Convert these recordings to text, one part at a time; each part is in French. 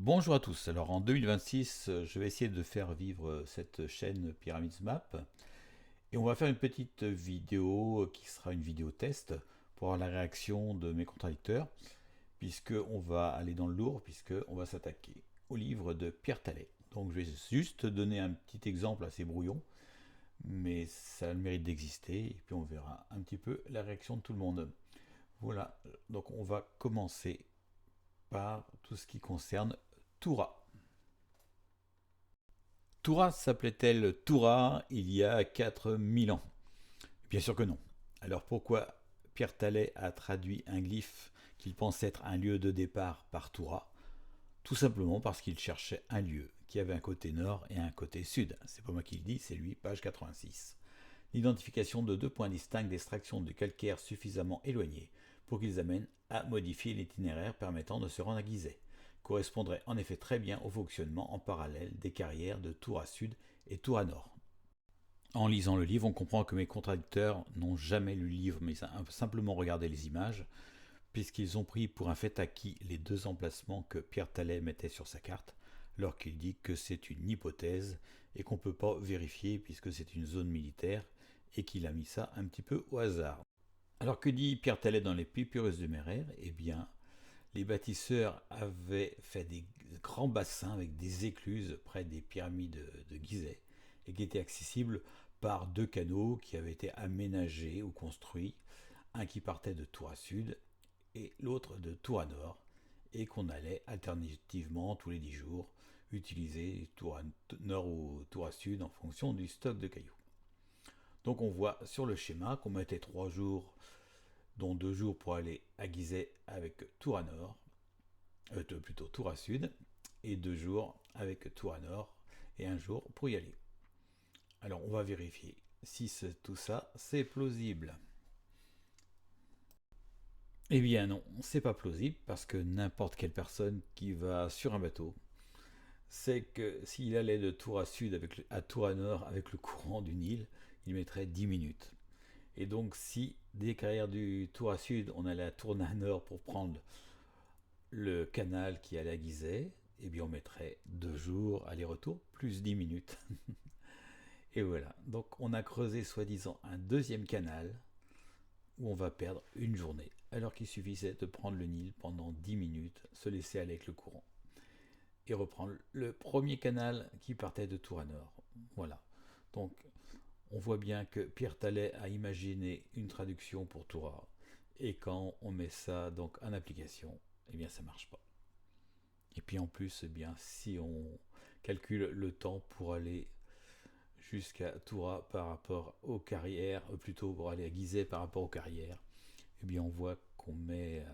Bonjour à tous. Alors en 2026, je vais essayer de faire vivre cette chaîne Pyramids Map et on va faire une petite vidéo qui sera une vidéo test pour avoir la réaction de mes contradicteurs puisque on va aller dans le lourd puisque on va s'attaquer au livre de Pierre Tallet. Donc je vais juste donner un petit exemple assez brouillon, mais ça a le mérite d'exister et puis on verra un petit peu la réaction de tout le monde. Voilà, donc on va commencer par tout ce qui concerne Toura. Toura s'appelait-elle Toura il y a 4000 ans? Bien sûr que non. Alors pourquoi Pierre Tallet a traduit un glyphe qu'il pensait être un lieu de départ par Toura? Tout simplement parce qu'il cherchait un lieu qui avait un côté nord et un côté sud. C'est pas moi qui le dis, c'est lui, page 86. L'identification de deux points distincts d'extraction de calcaire suffisamment éloignés pour qu'ils amènent à modifier l'itinéraire permettant de se rendre à Gizeh correspondrait en effet très bien au fonctionnement en parallèle des carrières de Toura Sud et Toura Nord. En lisant le livre, on comprend que mes contradicteurs n'ont jamais lu le livre, mais simplement regardé les images, puisqu'ils ont pris pour un fait acquis les deux emplacements que Pierre Tallet mettait sur sa carte, alors qu'il dit que c'est une hypothèse et qu'on ne peut pas vérifier puisque c'est une zone militaire et qu'il a mis ça un petit peu au hasard. Alors que dit Pierre Tallet dans les Papyrus de Merer? Eh bien, les bâtisseurs avaient fait des grands bassins avec des écluses près des pyramides de Gizeh et qui étaient accessibles par deux canaux qui avaient été aménagés ou construits, un qui partait de Toura Sud et l'autre de Toura Nord, et qu'on allait alternativement tous les 10 jours utiliser Toura Nord ou Toura Sud en fonction du stock de cailloux. Donc on voit sur le schéma qu'on mettait 3 jours, dont 2 jours pour aller à Gizeh avec Toura Nord, plutôt Toura Sud, et 2 jours avec Toura Nord et un jour pour y aller. Alors on va vérifier si tout ça c'est plausible. Eh bien non, c'est pas plausible parce que n'importe quelle personne qui va sur un bateau sait que s'il allait de Toura Sud à Toura Nord avec le courant du Nil, il mettrait 10 minutes. Et donc si des carrières du Toura Sud, on allait à Toura Nord pour prendre le canal qui allait à Gizeh, eh bien on mettrait 2 jours aller-retour plus 10 minutes. Et voilà, donc on a creusé soi-disant un deuxième canal où on va perdre une journée, alors qu'il suffisait de prendre le Nil pendant 10 minutes, se laisser aller avec le courant, et reprendre le premier canal qui partait de Toura Nord. Voilà, donc on voit bien que Pierre Tallet a imaginé une traduction pour Toura, et quand on met ça donc en application, eh bien ça marche pas. Et puis en plus, eh bien, si on calcule le temps pour aller jusqu'à Toura par rapport aux carrières, plutôt pour aller à Gizeh par rapport aux carrières, eh bien on voit qu'on met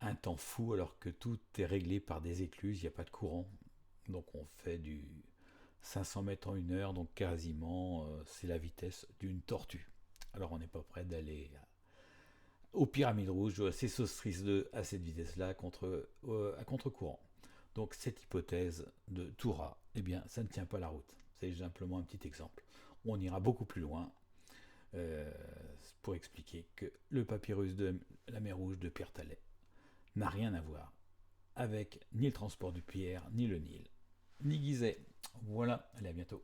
un temps fou alors que tout est réglé par des écluses, il n'y a pas de courant. Donc on fait du 500 mètres en une heure, donc quasiment c'est la vitesse d'une tortue. Alors on n'est pas prêt d'aller aux pyramides rouges, à Sesostris 2 à cette vitesse-là à contre-courant. Donc cette hypothèse de Toura, eh bien ça ne tient pas la route. C'est simplement un petit exemple. On ira beaucoup plus loin euh, pour expliquer que le papyrus de la mer Rouge de Pierre Tallet n'a rien à voir avec ni le transport du pierre, ni le Nil, ni Gizeh. Voilà, allez à bientôt.